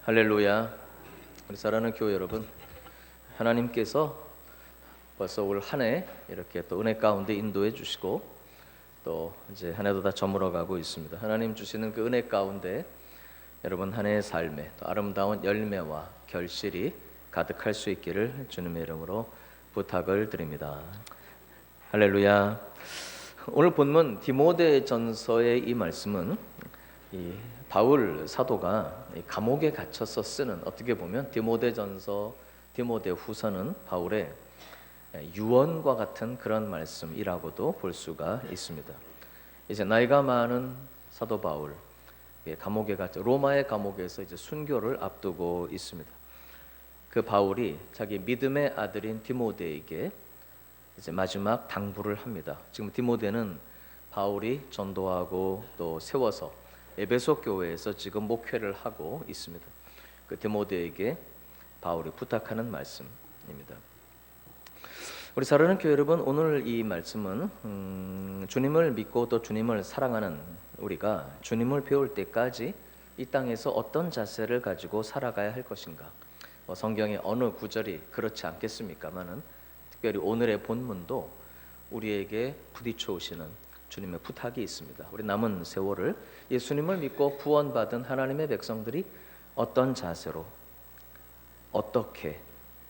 할렐루야. 우리 사랑하는 교회 여러분, 하나님께서 벌써 올 한 해 이렇게 또 은혜 가운데 인도해 주시고 또 이제 한 해도 다 저물어 가고 있습니다. 하나님 주시는 그 은혜 가운데 여러분 한 해의 삶에 또 아름다운 열매와 결실이 가득할 수 있기를 주님의 이름으로 부탁을 드립니다. 할렐루야. 오늘 본문 디모데전서의 이 말씀은 이 바울 사도가 감옥에 갇혀서 쓰는, 어떻게 보면 디모데전서, 디모데후서는 바울의 유언과 같은 그런 말씀이라고도 볼 수가 있습니다. 이제 나이가 많은 사도 바울, 감옥에 갇혀 로마의 감옥에서 이제 순교를 앞두고 있습니다. 그 바울이 자기 믿음의 아들인 디모데에게 이제 마지막 당부를 합니다. 지금 디모데는 바울이 전도하고 또 세워서 에베소 교회에서 지금 목회를 하고 있습니다. 그 디모데에게 바울이 부탁하는 말씀입니다. 우리 사랑하는 교회 여러분, 오늘 이 말씀은 주님을 믿고 또 주님을 사랑하는 우리가 주님을 배울 때까지 이 땅에서 어떤 자세를 가지고 살아가야 할 것인가, 성경의 어느 구절이 그렇지 않겠습니까마는 특별히 오늘의 본문도 우리에게 부딪혀 오시는 주님의 부탁이 있습니다. 우리 남은 세월을 예수님을 믿고 구원받은 하나님의 백성들이 어떤 자세로, 어떻게,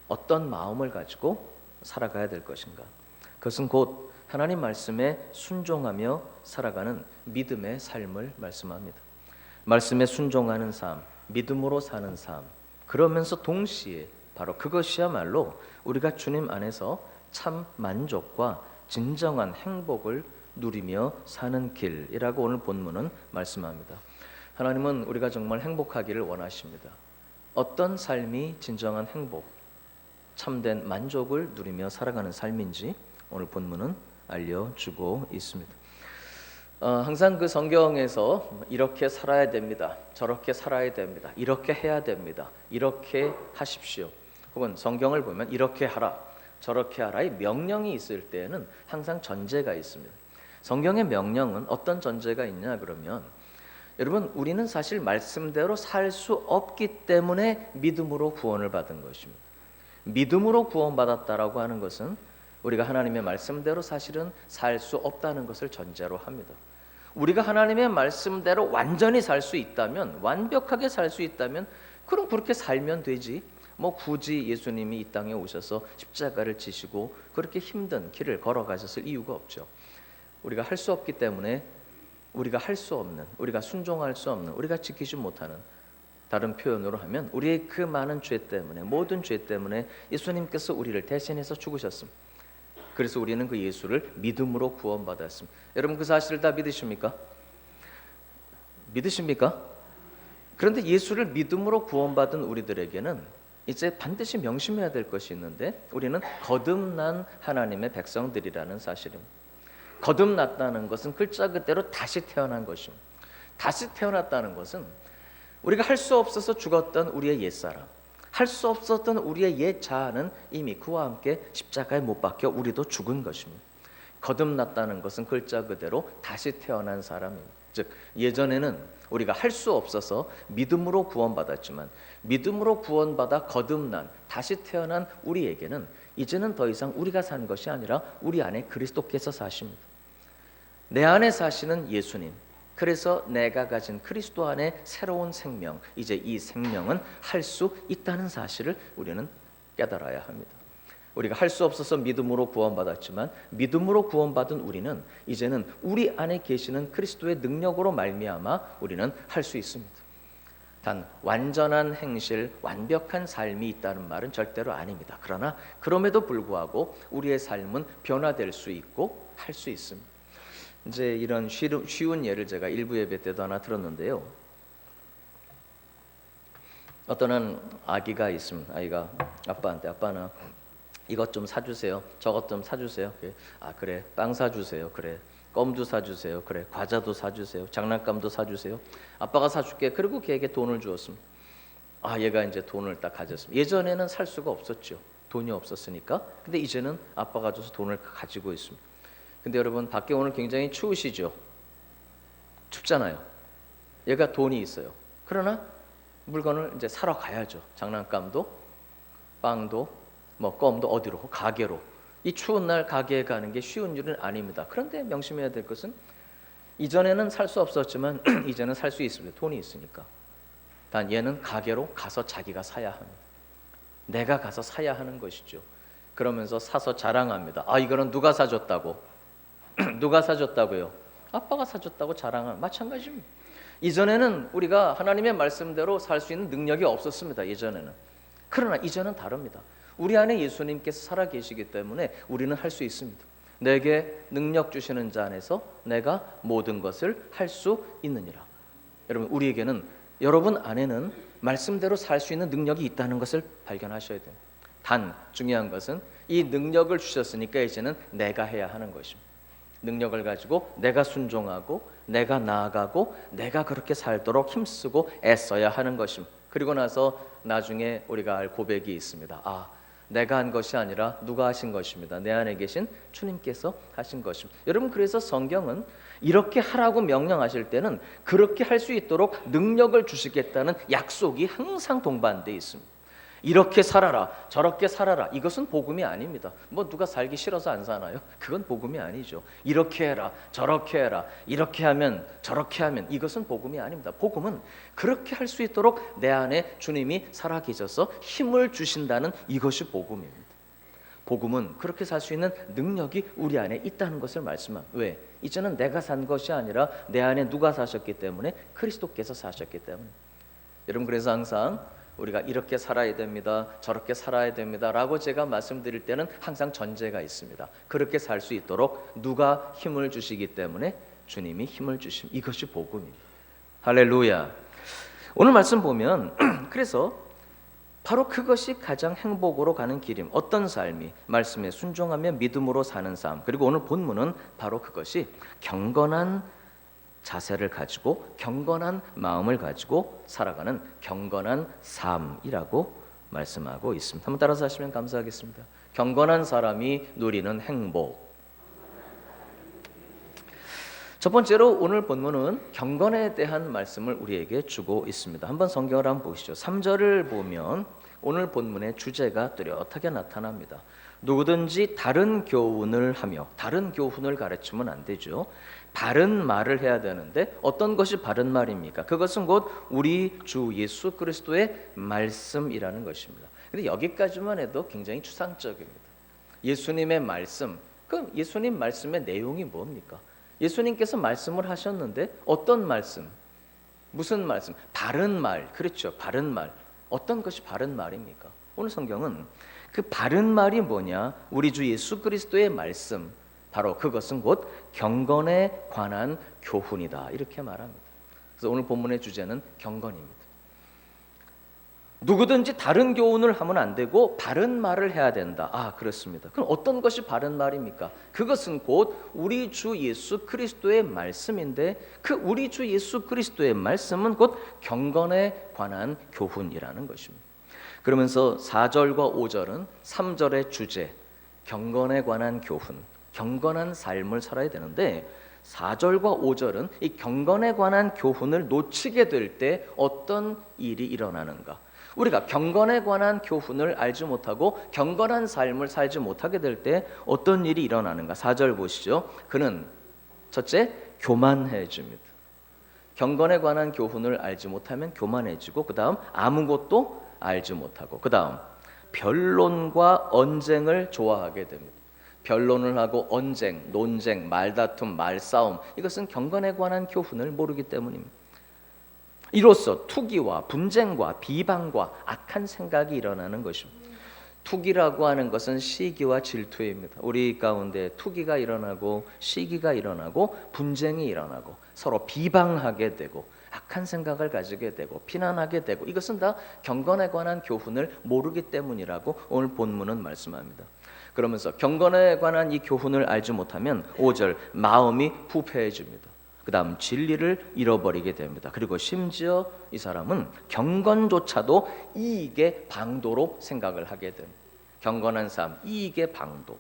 어떤 마음을 가지고 살아가야 될 것인가, 그것은 곧 하나님 말씀에 순종하며 살아가는 믿음의 삶을 말씀합니다. 말씀에 순종하는 삶, 믿음으로 사는 삶, 그러면서 동시에 바로 그것이야말로 우리가 주님 안에서 참 만족과 진정한 행복을 누리며 사는 길이라고 오늘 본문은 말씀합니다. 하나님은 우리가 정말 행복하기를 원하십니다. 어떤 삶이 진정한 행복, 참된 만족을 누리며 살아가는 삶인지 오늘 본문은 알려주고 있습니다. 항상 그 성경에서 이렇게 살아야 됩니다, 저렇게 살아야 됩니다, 이렇게 해야 됩니다, 이렇게 하십시오, 혹은 성경을 보면 이렇게 하라, 저렇게 하라의 명령이 있을 때에는 항상 전제가 있습니다. 성경의 명령은 어떤 전제가 있냐 그러면, 여러분, 우리는 사실 말씀대로 살 수 없기 때문에 믿음으로 구원을 받은 것입니다. 믿음으로 구원받았다라고 하는 것은 우리가 하나님의 말씀대로 사실은 살 수 없다는 것을 전제로 합니다. 우리가 하나님의 말씀대로 완전히 살 수 있다면, 완벽하게 살 수 있다면, 그럼 그렇게 살면 되지, 굳이 예수님이 이 땅에 오셔서 십자가를 지시고 그렇게 힘든 길을 걸어가셨을 이유가 없죠. 우리가 할 수 없기 때문에, 우리가 할 수 없는, 우리가 순종할 수 없는, 우리가 지키지 못하는, 다른 표현으로 하면 우리의 그 많은 죄 때문에, 모든 죄 때문에 예수님께서 우리를 대신해서 죽으셨습니다. 그래서 우리는 그 예수를 믿음으로 구원받았습니다. 여러분, 그 사실을 다 믿으십니까? 믿으십니까? 그런데 예수를 믿음으로 구원받은 우리들에게는 이제 반드시 명심해야 될 것이 있는데, 우리는 거듭난 하나님의 백성들이라는 사실입니다. 거듭났다는 것은 글자 그대로 다시 태어난 것입니다. 다시 태어났다는 것은 우리가 할 수 없어서 죽었던 우리의 옛사람, 할 수 없었던 우리의 옛 자아는 이미 그와 함께 십자가에 못 박혀 우리도 죽은 것입니다. 거듭났다는 것은 글자 그대로 다시 태어난 사람입니다. 즉, 예전에는 우리가 할 수 없어서 믿음으로 구원받았지만, 믿음으로 구원받아 거듭난, 다시 태어난 우리에게는 이제는 더 이상 우리가 사는 것이 아니라 우리 안에 그리스도께서 사십니다. 내 안에 사시는 예수님, 그래서 내가 가진 그리스도 안에 새로운 생명, 이제 이 생명은 할 수 있다는 사실을 우리는 깨달아야 합니다. 우리가 할 수 없어서 믿음으로 구원받았지만, 믿음으로 구원받은 우리는 이제는 우리 안에 계시는 그리스도의 능력으로 말미암아 우리는 할 수 있습니다. 단 완전한 행실, 완벽한 삶이 있다는 말은 절대로 아닙니다. 그러나 그럼에도 불구하고 우리의 삶은 변화될 수 있고 할 수 있습니다. 이제 이런 쉬운 예를 제가 일부 예배 때도 하나 들었는데요. 어떤 아기가 있습니다. 아이가 아빠한테, 아빠나 이것 좀 사주세요, 저것 좀 사주세요. 아, 그래. 빵 사주세요. 그래. 껌도 사주세요. 그래. 과자도 사주세요. 장난감도 사주세요. 아빠가 사줄게. 그리고 걔에게 돈을 주었습니다. 아, 얘가 이제 돈을 딱 가졌습니다. 예전에는 살 수가 없었죠. 돈이 없었으니까. 근데 이제는 아빠가 줘서 돈을 가지고 있습니다. 근데 여러분, 밖에 오늘 굉장히 추우시죠? 춥잖아요. 얘가 돈이 있어요. 그러나 물건을 이제 사러 가야죠. 장난감도, 빵도, 뭐 껌도 어디로? 가게로. 이 추운 날 가게에 가는 게 쉬운 일은 아닙니다. 그런데 명심해야 될 것은 이전에는 살 수 없었지만 이제는 살 수 있습니다. 돈이 있으니까. 단 얘는 가게로 가서 자기가 사야 합니다. 내가 가서 사야 하는 것이죠. 그러면서 사서 자랑합니다. 아, 이거는 누가 사줬다고? 누가 사줬다고요? 아빠가 사줬다고 자랑하는, 마찬가지입니다. 이전에는 우리가 하나님의 말씀대로 살 수 있는 능력이 없었습니다. 예전에는. 그러나 이제는 다릅니다. 우리 안에 예수님께서 살아계시기 때문에 우리는 할 수 있습니다. 내게 능력 주시는 자 안에서 내가 모든 것을 할 수 있느니라. 여러분, 우리에게는, 여러분 안에는 말씀대로 살 수 있는 능력이 있다는 것을 발견하셔야 돼요. 단 중요한 것은 이 능력을 주셨으니까 이제는 내가 해야 하는 것입니다. 능력을 가지고 내가 순종하고 내가 나아가고 내가 그렇게 살도록 힘쓰고 애써야 하는 것입니다. 그리고 나서 나중에 우리가 할 고백이 있습니다. 아, 내가 한 것이 아니라 누가 하신 것입니다. 내 안에 계신 주님께서 하신 것입니다. 여러분, 그래서 성경은 이렇게 하라고 명령하실 때는 그렇게 할 수 있도록 능력을 주시겠다는 약속이 항상 동반되어 있습니다. 이렇게 살아라, 저렇게 살아라, 이것은 복음이 아닙니다. 뭐 누가 살기 싫어서 안 사나요? 그건 복음이 아니죠. 이렇게 해라, 저렇게 해라, 이렇게 하면 저렇게 하면, 이것은 복음이 아닙니다. 복음은 그렇게 할 수 있도록 내 안에 주님이 살아계셔서 힘을 주신다는 이것이 복음입니다. 복음은 그렇게 살 수 있는 능력이 우리 안에 있다는 것을 말씀합니다. 왜? 이제는 내가 산 것이 아니라 내 안에 누가 사셨기 때문에, 그리스도께서 사셨기 때문에. 여러분, 그래서 항상 우리가 이렇게 살아야 됩니다, 저렇게 살아야 됩니다 라고 제가 말씀드릴 때는 항상 전제가 있습니다. 그렇게 살 수 있도록 누가 힘을 주시기 때문에, 주님이 힘을 주심, 이것이 복음입니다. 할렐루야. 오늘 말씀 보면 그래서 바로 그것이 가장 행복으로 가는 길임. 어떤 삶이? 말씀에 순종하며 믿음으로 사는 삶. 그리고 오늘 본문은 바로 그것이 경건한 자세를 가지고 경건한 마음을 가지고 살아가는 경건한 삶이라고 말씀하고 있습니다. 한번 따라서 하시면 감사하겠습니다. 경건한 사람이 누리는 행복. 첫 번째로 오늘 본문은 경건에 대한 말씀을 우리에게 주고 있습니다. 한번 성경을 한번 보시죠. 3절을 보면 오늘 본문의 주제가 뚜렷하게 나타납니다. 누구든지 다른 교훈을 하며, 다른 교훈을 가르치면 안 되죠. 바른 말을 해야 되는데 어떤 것이 바른 말입니까? 그것은 곧 우리 주 예수 그리스도의 말씀이라는 것입니다. 근데 여기까지만 해도 굉장히 추상적입니다. 예수님의 말씀, 그럼 예수님 말씀의 내용이 뭡니까? 예수님께서 말씀을 하셨는데 어떤 말씀? 무슨 말씀? 바른 말. 그렇죠. 바른 말. 어떤 것이 바른 말입니까? 오늘 성경은 그 바른 말이 뭐냐? 우리 주 예수 그리스도의 말씀, 바로 그것은 곧 경건에 관한 교훈이다, 이렇게 말합니다. 그래서 오늘 본문의 주제는 경건입니다. 누구든지 다른 교훈을 하면 안 되고 바른 말을 해야 된다. 아, 그렇습니다. 그럼 어떤 것이 바른 말입니까? 그것은 곧 우리 주 예수 그리스도의 말씀인데, 그 우리 주 예수 그리스도의 말씀은 곧 경건에 관한 교훈이라는 것입니다. 그러면서 4절과 5절은 3절의 주제, 경건에 관한 교훈, 경건한 삶을 살아야 되는데 4절과 5절은 이 경건에 관한 교훈을 놓치게 될 때 어떤 일이 일어나는가? 우리가 경건에 관한 교훈을 알지 못하고 경건한 삶을 살지 못하게 될 때 어떤 일이 일어나는가? 4절 보시죠. 그는 첫째, 교만해집니다. 경건에 관한 교훈을 알지 못하면 교만해지고, 그 다음 아무것도 알지 못하고, 그 다음 변론과 언쟁을 좋아하게 됩니다. 변론을 하고 언쟁, 논쟁, 말다툼, 말싸움, 이것은 경건에 관한 교훈을 모르기 때문입니다. 이로써 투기와 분쟁과 비방과 악한 생각이 일어나는 것입니다. 투기라고 하는 것은 시기와 질투입니다. 우리 가운데 투기가 일어나고 시기가 일어나고 분쟁이 일어나고 서로 비방하게 되고 악한 생각을 가지게 되고 비난하게 되고, 이것은 다 경건에 관한 교훈을 모르기 때문이라고 오늘 본문은 말씀합니다. 그러면서 경건에 관한 이 교훈을 알지 못하면 5절, 마음이 부패해집니다. 그 다음 진리를 잃어버리게 됩니다. 그리고 심지어 이 사람은 경건조차도 이익의 방도로 생각을 하게 됩니다. 경건한 삶, 이익의 방도.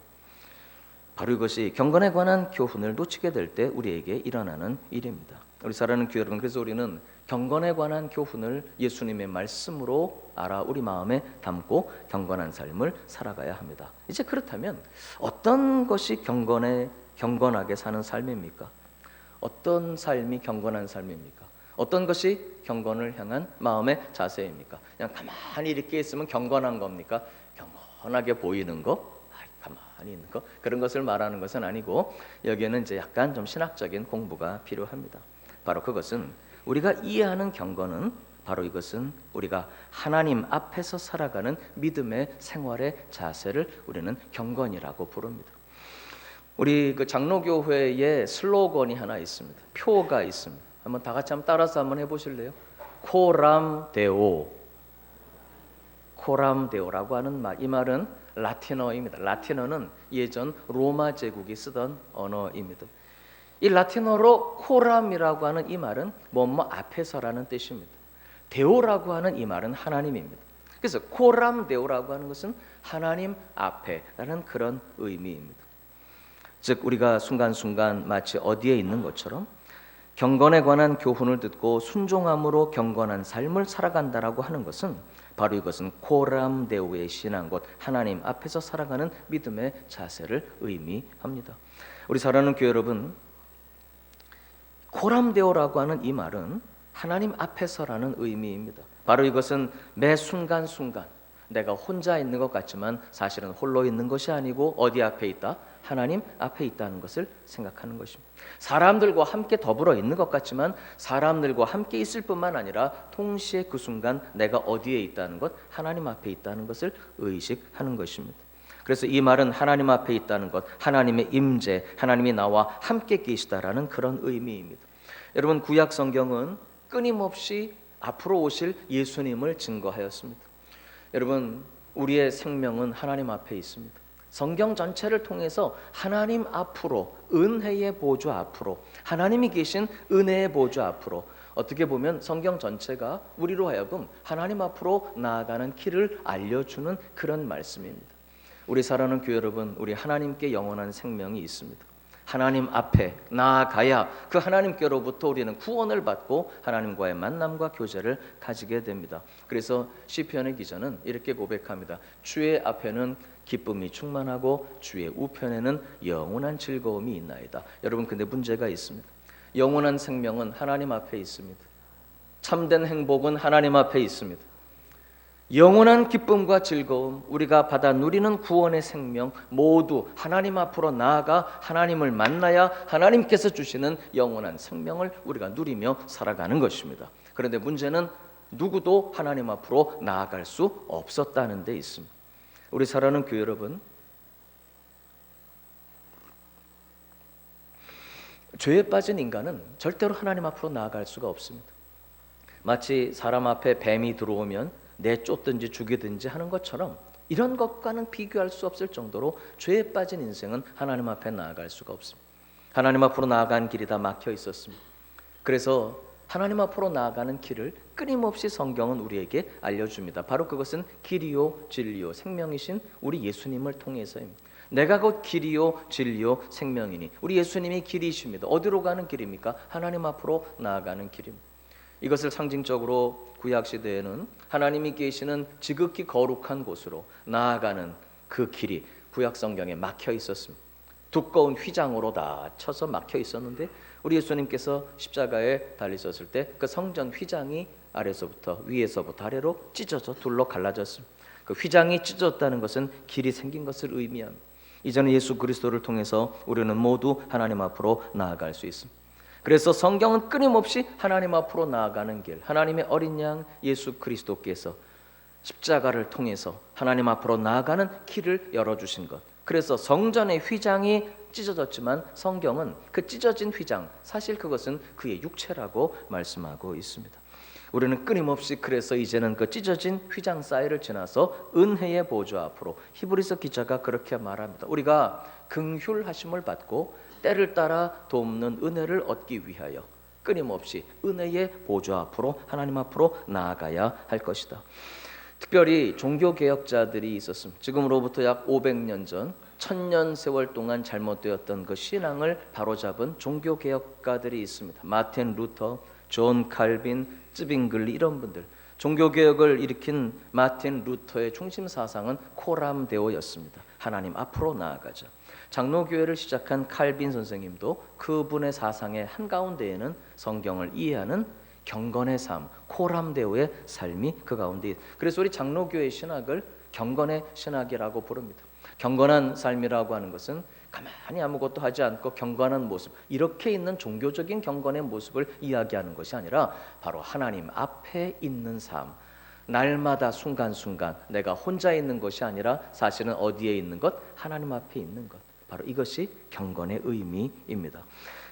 바로 이것이 경건에 관한 교훈을 놓치게 될 때 우리에게 일어나는 일입니다. 우리 사랑하는 교회 여러분, 그래서 우리는 경건에 관한 교훈을 예수님의 말씀으로 알아 우리 마음에 담고 경건한 삶을 살아가야 합니다. 이제 그렇다면 어떤 것이 경건하게 사는 삶입니까? 어떤 삶이 경건한 삶입니까? 어떤 것이 경건을 향한 마음의 자세입니까? 그냥 가만히 이렇게 있으면 경건한 겁니까? 경건하게 보이는 거? 가만히 있는 거? 그런 것을 말하는 것은 아니고, 여기에는 이제 약간 좀 신학적인 공부가 필요합니다. 바로 그것은, 우리가 이해하는 경건은 바로 이것은 우리가 하나님 앞에서 살아가는 믿음의 생활의 자세를 우리는 경건이라고 부릅니다. 우리 그 장로교회에 슬로건이 하나 있습니다. 표가 있습니다. 한번 다 같이 한번 따라서 한번 해보실래요? 코람 데오. 코람 데오라고 하는 말, 이 말은 라틴어입니다. 라틴어는 예전 로마 제국이 쓰던 언어입니다. 이 라틴어로 코람이라고 하는 이 말은 뭐뭐 앞에서라는 뜻입니다. 데오라고 하는 이 말은 하나님입니다. 그래서 코람 데오라고 하는 것은 하나님 앞에라는 그런 의미입니다. 즉 우리가 순간순간 마치 어디에 있는 것처럼 경건에 관한 교훈을 듣고 순종함으로 경건한 삶을 살아간다라고 하는 것은 바로 이것은 코람 데오의 신앙, 곧 하나님 앞에서 살아가는 믿음의 자세를 의미합니다. 우리 사랑하는 교회 여러분, 코람 데오라고 하는 이 말은 하나님 앞에서라는 의미입니다. 바로 이것은 매 순간순간 내가 혼자 있는 것 같지만 사실은 홀로 있는 것이 아니고 어디 앞에 있다? 하나님 앞에 있다는 것을 생각하는 것입니다. 사람들과 함께 더불어 있는 것 같지만 사람들과 함께 있을 뿐만 아니라 동시에 그 순간 내가 어디에 있다는 것, 하나님 앞에 있다는 것을 의식하는 것입니다. 그래서 이 말은 하나님 앞에 있다는 것, 하나님의 임재, 하나님이 나와 함께 계시다라는 그런 의미입니다. 여러분, 구약 성경은 끊임없이 앞으로 오실 예수님을 증거하였습니다. 여러분, 우리의 생명은 하나님 앞에 있습니다. 성경 전체를 통해서 하나님 앞으로, 은혜의 보좌 앞으로, 하나님이 계신 은혜의 보좌 앞으로, 어떻게 보면 성경 전체가 우리로 하여금 하나님 앞으로 나아가는 길을 알려주는 그런 말씀입니다. 우리 사랑하는 교회 여러분, 우리 하나님께 영원한 생명이 있습니다. 하나님 앞에 나아가야 그 하나님께로부터 우리는 구원을 받고 하나님과의 만남과 교제를 가지게 됩니다. 그래서 시편의 기자는 이렇게 고백합니다. 주의 앞에는 기쁨이 충만하고 주의 우편에는 영원한 즐거움이 있나이다. 여러분, 근데 문제가 있습니다. 영원한 생명은 하나님 앞에 있습니다. 참된 행복은 하나님 앞에 있습니다. 영원한 기쁨과 즐거움, 우리가 받아 누리는 구원의 생명 모두 하나님 앞으로 나아가 하나님을 만나야 하나님께서 주시는 영원한 생명을 우리가 누리며 살아가는 것입니다. 그런데 문제는 누구도 하나님 앞으로 나아갈 수 없었다는 데 있습니다. 우리 사랑하는 교회 여러분, 죄에 빠진 인간은 절대로 하나님 앞으로 나아갈 수가 없습니다. 마치 사람 앞에 뱀이 들어오면 내쫓든지 죽이든지 하는 것처럼 이런 것과는 비교할 수 없을 정도로 죄에 빠진 인생은 하나님 앞에 나아갈 수가 없습니다. 하나님 앞으로 나아가는 길이 다 막혀 있었습니다. 그래서 하나님 앞으로 나아가는 길을 끊임없이 성경은 우리에게 알려줍니다. 바로 그것은 길이요 진리요 생명이신 우리 예수님을 통해서입니다. 내가 곧 길이요 진리요 생명이니, 우리 예수님이 길이십니다. 어디로 가는 길입니까? 하나님 앞으로 나아가는 길입니다. 이것을 상징적으로 구약시대에는 하나님이 계시는 지극히 거룩한 곳으로 나아가는 그 길이 구약성경에 막혀 있었습니다. 두꺼운 휘장으로 다 쳐서 막혀 있었는데 우리 예수님께서 십자가에 달리셨을 때 그 성전 휘장이 아래서부터 위에서부터 아래로 찢어져 둘로 갈라졌습니다. 그 휘장이 찢어졌다는 것은 길이 생긴 것을 의미합니다. 이제는 예수 그리스도를 통해서 우리는 모두 하나님 앞으로 나아갈 수 있습니다. 그래서 성경은 끊임없이 하나님 앞으로 나아가는 길, 하나님의 어린 양 예수 그리스도께서 십자가를 통해서 하나님 앞으로 나아가는 길을 열어주신 것. 그래서 성전의 휘장이 찢어졌지만 성경은 그 찢어진 휘장, 사실 그것은 그의 육체라고 말씀하고 있습니다. 우리는 끊임없이 그래서 이제는 그 찢어진 휘장 사이를 지나서 은혜의 보좌 앞으로, 히브리서 기자가 그렇게 말합니다. 우리가 긍휼하심을 받고 때를 따라 돕는 은혜를 얻기 위하여 끊임없이 은혜의 보좌 앞으로, 하나님 앞으로 나아가야 할 것이다. 특별히 종교개혁자들이 있었습니다. 지금으로부터 약 500년 전 천년 세월 동안 잘못되었던 그 신앙을 바로잡은 종교 개혁가들이 있습니다. 마틴 루터, 존 칼빈, 쯔빙글리 이런 분들. 종교 개혁을 일으킨 마틴 루터의 중심 사상은 코람 데오였습니다. 하나님 앞으로 나아가자. 장로교회를 시작한 칼빈 선생님도 그분의 사상의 한가운데에는 성경을 이해하는 경건의 삶, 코람 데오의 삶이 그 가운데. 그래서 우리 장로교회 신학을 경건의 신학이라고 부릅니다. 경건한 삶이라고 하는 것은 가만히 아무것도 하지 않고 경건한 모습, 이렇게 있는 종교적인 경건의 모습을 이야기하는 것이 아니라 바로 하나님 앞에 있는 삶, 날마다 순간순간 내가 혼자 있는 것이 아니라 사실은 어디에 있는 것? 하나님 앞에 있는 것. 바로 이것이 경건의 의미입니다.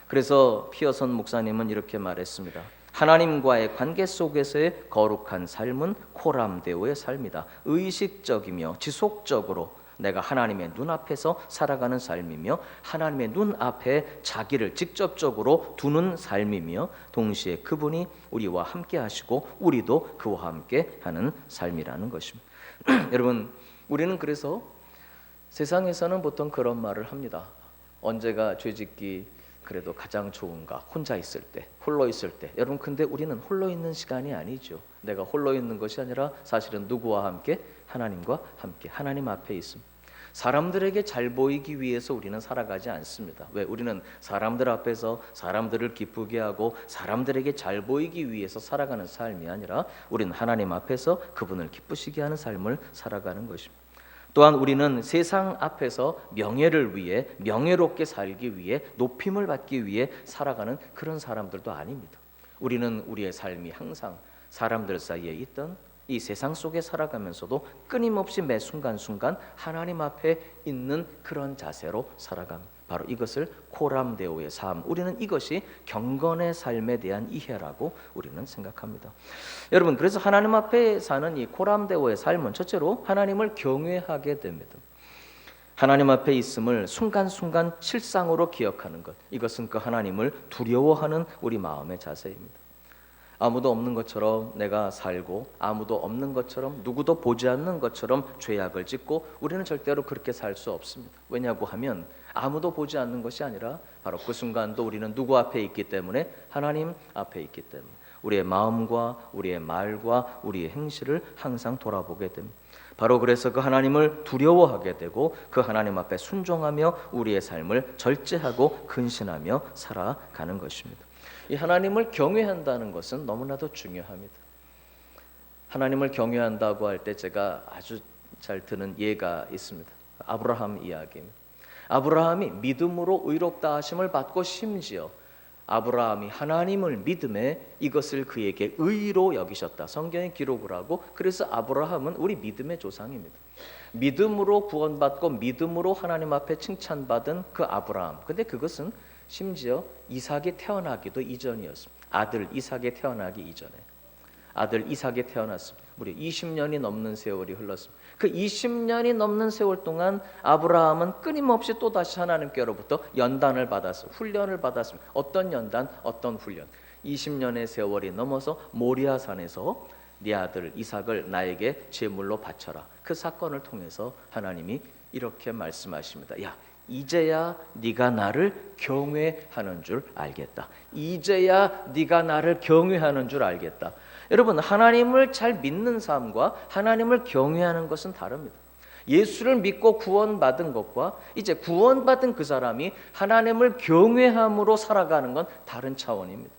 그래서 피어선 목사님은 이렇게 말했습니다. 하나님과의 관계 속에서의 거룩한 삶은 코람데오의 삶이다. 의식적이며 지속적으로 내가 하나님의 눈앞에서 살아가는 삶이며 하나님의 눈앞에 자기를 직접적으로 두는 삶이며 동시에 그분이 우리와 함께 하시고 우리도 그와 함께 하는 삶이라는 것입니다. 여러분, 우리는 그래서 세상에서는 보통 그런 말을 합니다. 언제가 죄짓기 그래도 가장 좋은가? 혼자 있을 때, 홀로 있을 때. 여러분, 근데 우리는 홀로 있는 시간이 아니죠. 내가 홀로 있는 것이 아니라 사실은 누구와 함께? 하나님과 함께, 하나님 앞에 있습니다. 사람들에게 잘 보이기 위해서 우리는 살아가지 않습니다. 왜? 우리는 사람들 앞에서 사람들을 기쁘게 하고 사람들에게 잘 보이기 위해서 살아가는 삶이 아니라 우리는 하나님 앞에서 그분을 기쁘시게 하는 삶을 살아가는 것입니다. 또한 우리는 세상 앞에서 명예를 위해, 명예롭게 살기 위해, 높임을 받기 위해 살아가는 그런 사람들도 아닙니다. 우리는 우리의 삶이 항상 사람들 사이에 있던 이 세상 속에 살아가면서도 끊임없이 매 순간순간 하나님 앞에 있는 그런 자세로 살아갑니다. 바로 이것을 코람데오의 삶, 우리는 이것이 경건의 삶에 대한 이해라고 우리는 생각합니다. 여러분, 그래서 하나님 앞에 사는 이 코람데오의 삶은 첫째로 하나님을 경외하게 됩니다. 하나님 앞에 있음을 순간순간 실상으로 기억하는 것, 이것은 그 하나님을 두려워하는 우리 마음의 자세입니다. 아무도 없는 것처럼 내가 살고 아무도 없는 것처럼 누구도 보지 않는 것처럼 죄악을 짓고 우리는 절대로 그렇게 살 수 없습니다. 왜냐고 하면 아무도 보지 않는 것이 아니라 바로 그 순간도 우리는 누구 앞에 있기 때문에? 하나님 앞에 있기 때문에 우리의 마음과 우리의 말과 우리의 행실을 항상 돌아보게 됩니다. 바로 그래서 그 하나님을 두려워하게 되고 그 하나님 앞에 순종하며 우리의 삶을 절제하고 근신하며 살아가는 것입니다. 이 하나님을 경외한다는 것은 너무나도 중요합니다. 하나님을 경외한다고 할 때 제가 아주 잘 드는 예가 있습니다. 아브라함 이야기입니다. 아브라함이 믿음으로 의롭다 하심을 받고 심지어 아브라함이 하나님을 믿음에 이것을 그에게 의로 여기셨다. 성경에 기록을 하고 그래서 아브라함은 우리 믿음의 조상입니다. 믿음으로 구원받고 믿음으로 하나님 앞에 칭찬받은 그 아브라함. 근데 그것은 심지어 이삭이 태어나기도 이전이었습니다. 아들 이삭이 태어나기 이전에 아들 이삭이 태어났습니다. 무려 20년이 넘는 세월이 흘렀습니다. 그 20년이 넘는 세월 동안 아브라함은 끊임없이 또다시 하나님께로부터 연단을 받았습니다. 훈련을 받았습니다. 어떤 연단, 어떤 훈련. 20년의 세월이 넘어서 모리아산에서 네 아들 이삭을 나에게 제물로 바쳐라. 그 사건을 통해서 하나님이 이렇게 말씀하십니다. 야, 이제야 네가 나를 경외하는 줄 알겠다. 이제야 네가 나를 경외하는 줄 알겠다. 여러분, 하나님을 잘 믿는 삶과 하나님을 경외하는 것은 다릅니다. 예수를 믿고 구원받은 것과 이제 구원받은 그 사람이 하나님을 경외함으로 살아가는 건 다른 차원입니다.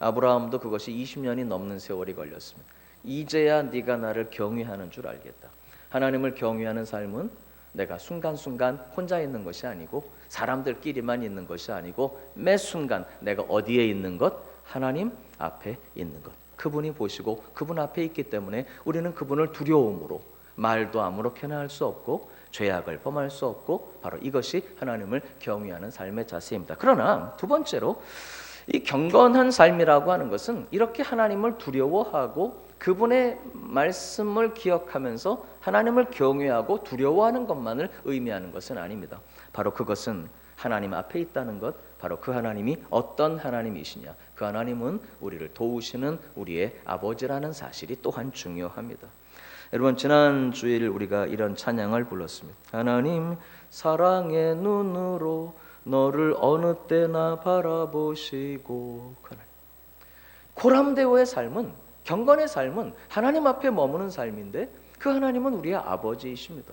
아브라함도 그것이 20년이 넘는 세월이 걸렸습니다. 이제야 네가 나를 경외하는 줄 알겠다. 하나님을 경외하는 삶은 내가 순간순간 혼자 있는 것이 아니고 사람들끼리만 있는 것이 아니고 매 순간 내가 어디에 있는 것? 하나님 앞에 있는 것. 그분이 보시고 그분 앞에 있기 때문에 우리는 그분을 두려움으로 말도 아무렇게나 할 수 없고 죄악을 범할 수 없고 바로 이것이 하나님을 경외하는 삶의 자세입니다. 그러나 두 번째로 이 경건한 삶이라고 하는 것은 이렇게 하나님을 두려워하고 그분의 말씀을 기억하면서 하나님을 경외하고 두려워하는 것만을 의미하는 것은 아닙니다. 바로 그것은 하나님 앞에 있다는 것, 바로 그 하나님이 어떤 하나님이시냐, 그 하나님은 우리를 도우시는 우리의 아버지라는 사실이 또한 중요합니다. 여러분, 지난 주일 우리가 이런 찬양을 불렀습니다. 하나님 사랑의 눈으로 너를 어느 때나 바라보시고. 고람데오의 삶은, 경건의 삶은 하나님 앞에 머무는 삶인데, 그 하나님은 우리의 아버지이십니다.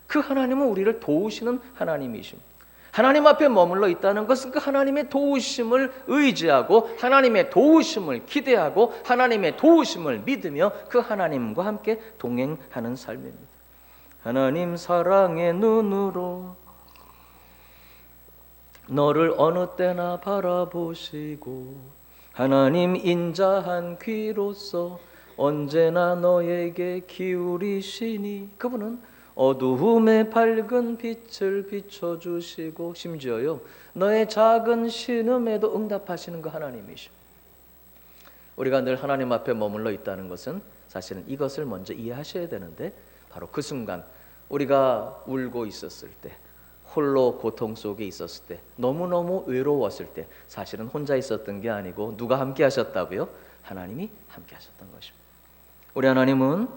그 하나님은 우리를 도우시는 하나님이십니다. 하나님 앞에 머물러 있다는 것은 그 하나님의 도우심을 의지하고 하나님의 도우심을 기대하고 하나님의 도우심을 믿으며 그 하나님과 함께 동행하는 삶입니다. 하나님 사랑의 눈으로 너를 어느 때나 바라보시고, 하나님 인자한 귀로서 언제나 너에게 기울이시니. 그분은 어두움에 밝은 빛을 비춰주시고, 심지어요 너의 작은 신음에도 응답하시는 그 하나님이십니다. 우리가 늘 하나님 앞에 머물러 있다는 것은 사실은 이것을 먼저 이해하셔야 되는데, 바로 그 순간 우리가 울고 있었을 때, 홀로 고통 속에 있었을 때, 너무너무 외로웠을 때, 사실은 혼자 있었던 게 아니고 누가 함께 하셨다고요? 하나님이 함께 하셨던 것입니다. 우리 하나님은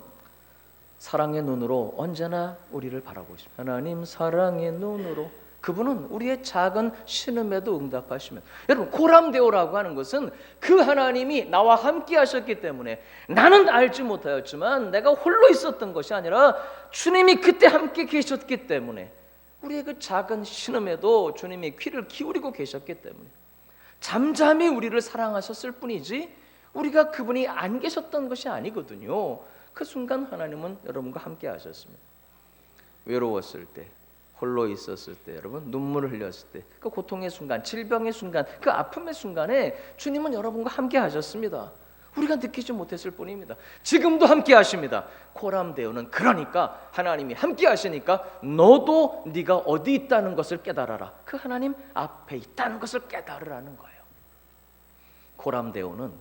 사랑의 눈으로 언제나 우리를 바라보십니다. 하나님 사랑의 눈으로, 그분은 우리의 작은 신음에도 응답하시면. 여러분, 고람데오라고 하는 것은 그 하나님이 나와 함께 하셨기 때문에, 나는 알지 못하였지만 내가 홀로 있었던 것이 아니라 주님이 그때 함께 계셨기 때문에, 우리의 그 작은 신음에도 주님이 귀를 기울이고 계셨기 때문에 잠잠히 우리를 사랑하셨을 뿐이지 우리가 그분이 안 계셨던 것이 아니거든요. 그 순간 하나님은 여러분과 함께 하셨습니다. 외로웠을 때, 홀로 있었을 때, 여러분 눈물을 흘렸을 때, 그 고통의 순간, 질병의 순간, 그 아픔의 순간에 주님은 여러분과 함께 하셨습니다. 우리가 느끼지 못했을 뿐입니다. 지금도 함께 하십니다. 고람데오는 그러니까 하나님이 함께 하시니까 너도 네가 어디 있다는 것을 깨달아라. 그 하나님 앞에 있다는 것을 깨달으라는 거예요. 고람데오는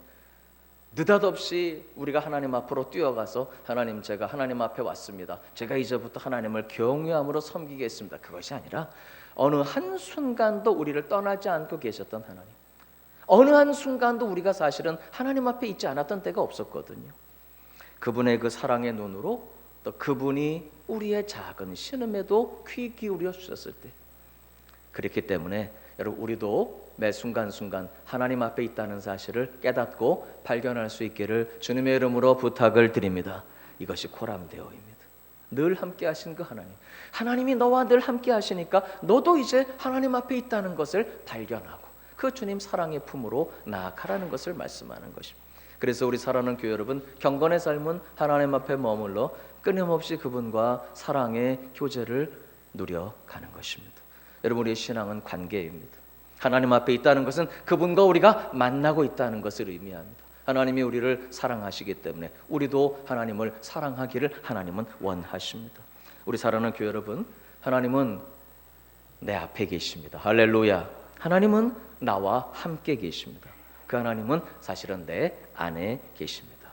느닷없이 우리가 하나님 앞으로 뛰어가서 하나님, 제가 하나님 앞에 왔습니다. 제가 이제부터 하나님을 경외함으로 섬기겠습니다. 그것이 아니라 어느 한순간도 우리를 떠나지 않고 계셨던 하나님, 어느 한순간도 우리가 사실은 하나님 앞에 있지 않았던 때가 없었거든요. 그분의 그 사랑의 눈으로, 또 그분이 우리의 작은 신음에도 귀 기울여 주셨을 때, 그렇기 때문에 여러분, 우리도 매 순간순간 하나님 앞에 있다는 사실을 깨닫고 발견할 수 있기를 주님의 이름으로 부탁을 드립니다. 이것이 고람데오입니다. 늘 함께 하신 그 하나님, 하나님이 너와 늘 함께 하시니까 너도 이제 하나님 앞에 있다는 것을 발견하고 그 주님 사랑의 품으로 나아가라는 것을 말씀하는 것입니다. 그래서 우리 사랑하는 교회 여러분, 경건의 삶은 하나님 앞에 머물러 끊임없이 그분과 사랑의 교제를 누려가는 것입니다. 여러분, 우리의 신앙은 관계입니다. 하나님 앞에 있다는 것은 그분과 우리가 만나고 있다는 것을 의미합니다. 하나님이 우리를 사랑하시기 때문에 우리도 하나님을 사랑하기를 하나님은 원하십니다. 우리 사랑하는 교회 여러분, 하나님은 내 앞에 계십니다. 할렐루야. 하나님은 나와 함께 계십니다. 그 하나님은 사실은 내 안에 계십니다.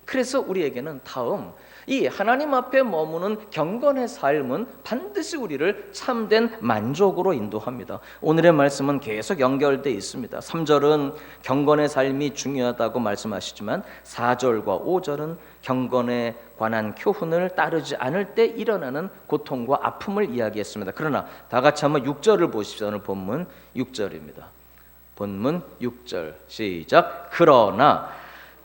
그래서 우리에게는 다음, 이 하나님 앞에 머무는 경건의 삶은 반드시 우리를 참된 만족으로 인도합니다. 오늘의 말씀은 계속 연결되어 있습니다. 3절은 경건의 삶이 중요하다고 말씀하시지만 4절과 5절은 경건에 관한 교훈을 따르지 않을 때 일어나는 고통과 아픔을 이야기했습니다. 그러나 다 같이 한번 6절을 보십시오. 오늘 본문 6절입니다. 본문 6절 시작. 그러나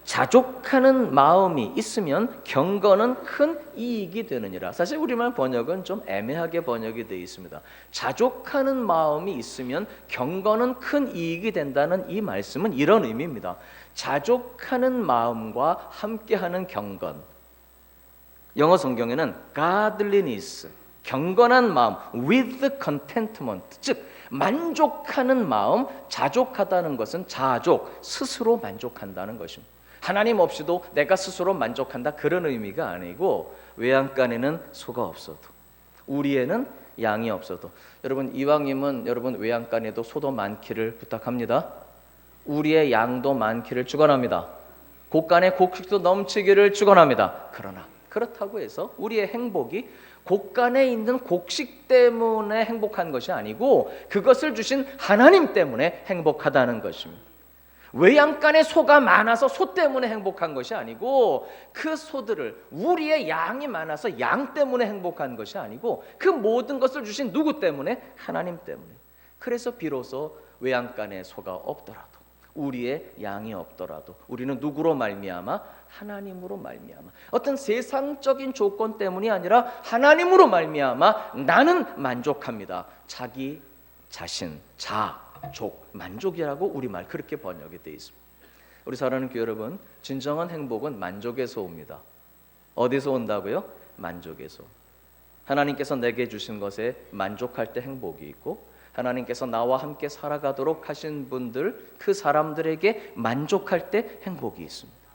자족하는 마음이 있으면 경건은 큰 이익이 되느니라. 사실 우리말 번역은 좀 애매하게 번역이 되어 있습니다. 자족하는 마음이 있으면 경건은 큰 이익이 된다는 이 말씀은 이런 의미입니다. 자족하는 마음과 함께하는 경건, 영어 성경에는 godliness, 경건한 마음, with contentment, 즉 만족하는 마음, 자족하다는 것은 자족, 스스로 만족한다는 것입니다. 하나님 없이도 내가 스스로 만족한다, 그런 의미가 아니고, 외양간에는 소가 없어도, 우리에는 양이 없어도, 여러분 이왕이면 여러분 외양간에도 소도 많기를 부탁합니다. 우리의 양도 많기를 축원합니다. 곳간에 곡식도 넘치기를 축원합니다. 그러나 그렇다고 해서 우리의 행복이 곳간에 있는 곡식 때문에 행복한 것이 아니고 그것을 주신 하나님 때문에 행복하다는 것입니다. 외양간에 소가 많아서 소 때문에 행복한 것이 아니고 그 소들을 우리의 양이 많아서 양 때문에 행복한 것이 아니고 그 모든 것을 주신 누구 때문에? 하나님 때문에. 그래서 비로소 외양간에 소가 없더라도 우리의 양이 없더라도 우리는 누구로 말미암아? 하나님으로 말미암아. 어떤 세상적인 조건 때문이 아니라 하나님으로 말미암아 나는 만족합니다. 자기 자신, 자족, 만족이라고 우리말 그렇게 번역이 되어 있습니다. 우리 사랑하는 교회 여러분, 진정한 행복은 만족에서 옵니다. 어디서 온다고요? 만족에서. 하나님께서 내게 주신 것에 만족할 때 행복이 있고 하나님께서 나와 함께 살아가도록 하신 분들, 그 사람들에게 만족할 때 행복이 있습니다.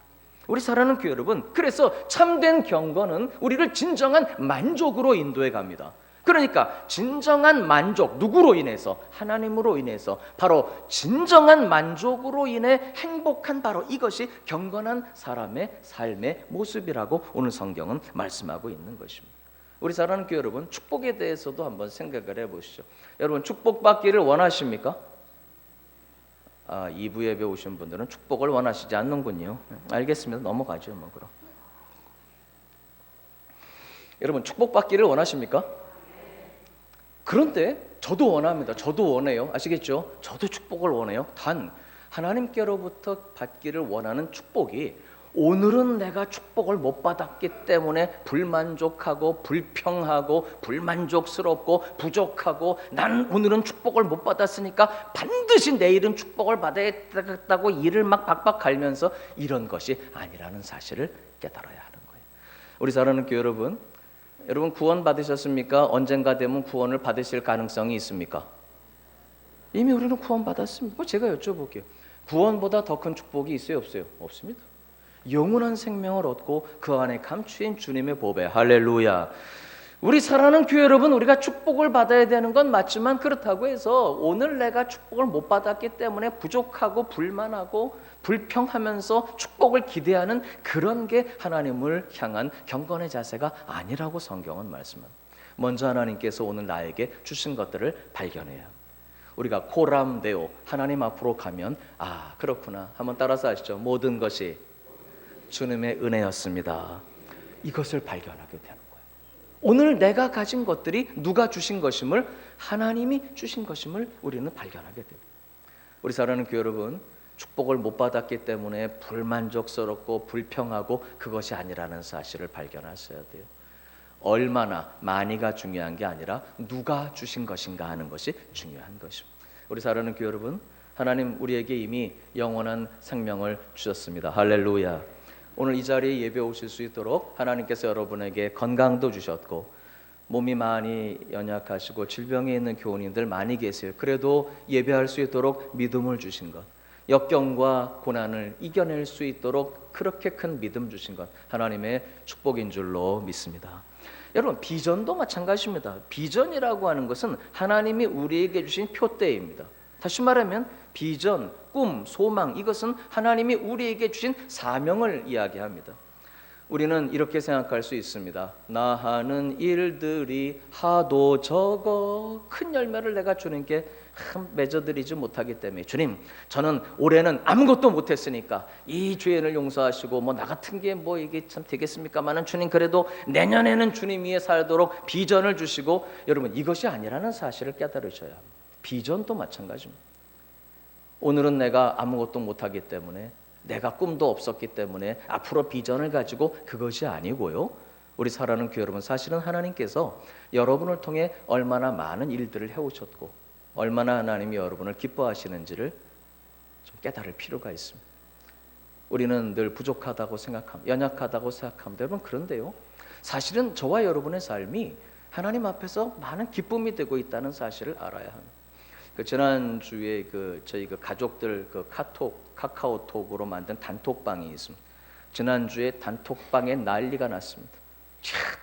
우리 사랑하는 교회 여러분, 그래서 참된 경건은 우리를 진정한 만족으로 인도해 갑니다. 그러니까 진정한 만족, 누구로 인해서? 하나님으로 인해서. 바로 진정한 만족으로 인해 행복한 바로 이것이 경건한 사람의 삶의 모습이라고 오늘 성경은 말씀하고 있는 것입니다. 우리 사랑하는 교회 여러분, 축복에 대해서도 한번 생각을 해보시죠. 여러분, 축복받기를 원하십니까? 2부 예배 오신 분들은 축복을 원하시지 않는군요. 알겠습니다. 넘어가죠. 그럼. 여러분, 축복받기를 원하십니까? 그런데 저도 원합니다. 저도 원해요. 아시겠죠? 저도 축복을 원해요. 단 하나님께로부터 받기를 원하는 축복이 오늘은 내가 축복을 못 받았기 때문에 불만족하고 불평하고 불만족스럽고 부족하고 난 오늘은 축복을 못 받았으니까 반드시 내일은 축복을 받아야겠다고 일을 막 박박 갈면서 이런 것이 아니라는 사실을 깨달아야 하는 거예요. 우리 사랑하는 교회 여러분, 여러분 구원 받으셨습니까? 언젠가 되면 구원을 받으실 가능성이 있습니까? 이미 우리는 구원 받았습니다. 제가 여쭤볼게요. 구원보다 더 큰 축복이 있어요, 없어요? 없습니다. 영원한 생명을 얻고 그 안에 감추인 주님의 보배. 할렐루야. 우리 사랑하는 교회 여러분, 우리가 축복을 받아야 되는 건 맞지만 그렇다고 해서 오늘 내가 축복을 못 받았기 때문에 부족하고 불만하고 불평하면서 축복을 기대하는 그런 게 하나님을 향한 경건의 자세가 아니라고 성경은 말씀합니다. 먼저 하나님께서 오늘 나에게 주신 것들을 발견해야 합니다. 우리가 코람데오, 하나님 앞으로 가면 그렇구나. 한번 따라서 하시죠. 모든 것이 주님의 은혜였습니다. 이것을 발견하게 되는 거예요. 오늘 내가 가진 것들이 누가 주신 것임을, 하나님이 주신 것임을 우리는 발견하게 됩니다. 우리 사랑하는 교회 여러분, 축복을 못 받았기 때문에 불만족스럽고 불평하고 그것이 아니라는 사실을 발견하셔야 돼요. 얼마나 많이가 중요한 게 아니라 누가 주신 것인가 하는 것이 중요한 것입니다. 우리 사랑하는 교회 여러분, 하나님 우리에게 이미 영원한 생명을 주셨습니다. 할렐루야. 오늘 이 자리에 예배 오실 수 있도록 하나님께서 여러분에게 건강도 주셨고 몸이 많이 연약하시고 질병에 있는 교우님들 많이 계세요. 그래도 예배할 수 있도록 믿음을 주신 것, 역경과 고난을 이겨낼 수 있도록 그렇게 큰 믿음 주신 것, 하나님의 축복인 줄로 믿습니다. 여러분, 비전도 마찬가지입니다. 비전이라고 하는 것은 하나님이 우리에게 주신 표대입니다. 다시 말하면 비전, 꿈, 소망, 이것은 하나님이 우리에게 주신 사명을 이야기합니다. 우리는 이렇게 생각할 수 있습니다. 나 하는 일들이 하도 적어 큰 열매를 내가 주님께 맺어드리지 못하기 때문에, 주님, 저는 올해는 아무것도 못했으니까 이 죄인을 용서하시고 나 같은 게 이게 참 되겠습니까만은 주님, 그래도 내년에는 주님 위에 살도록 비전을 주시고, 여러분, 이것이 아니라는 사실을 깨달으셔야 합니다. 비전도 마찬가지입니다. 오늘은 내가 아무것도 못하기 때문에, 내가 꿈도 없었기 때문에 앞으로 비전을 가지고, 그것이 아니고요. 우리 사랑하는 교회 여러분, 사실은 하나님께서 여러분을 통해 얼마나 많은 일들을 해오셨고 얼마나 하나님이 여러분을 기뻐하시는지를 좀 깨달을 필요가 있습니다. 우리는 늘 부족하다고 생각합니다. 연약하다고 생각합니다. 여러분, 그런데요, 사실은 저와 여러분의 삶이 하나님 앞에서 많은 기쁨이 되고 있다는 사실을 알아야 합니다. 지난주에 저희 가족들 카카오톡으로 만든 단톡방이 있습니다. 지난주에 단톡방에 난리가 났습니다.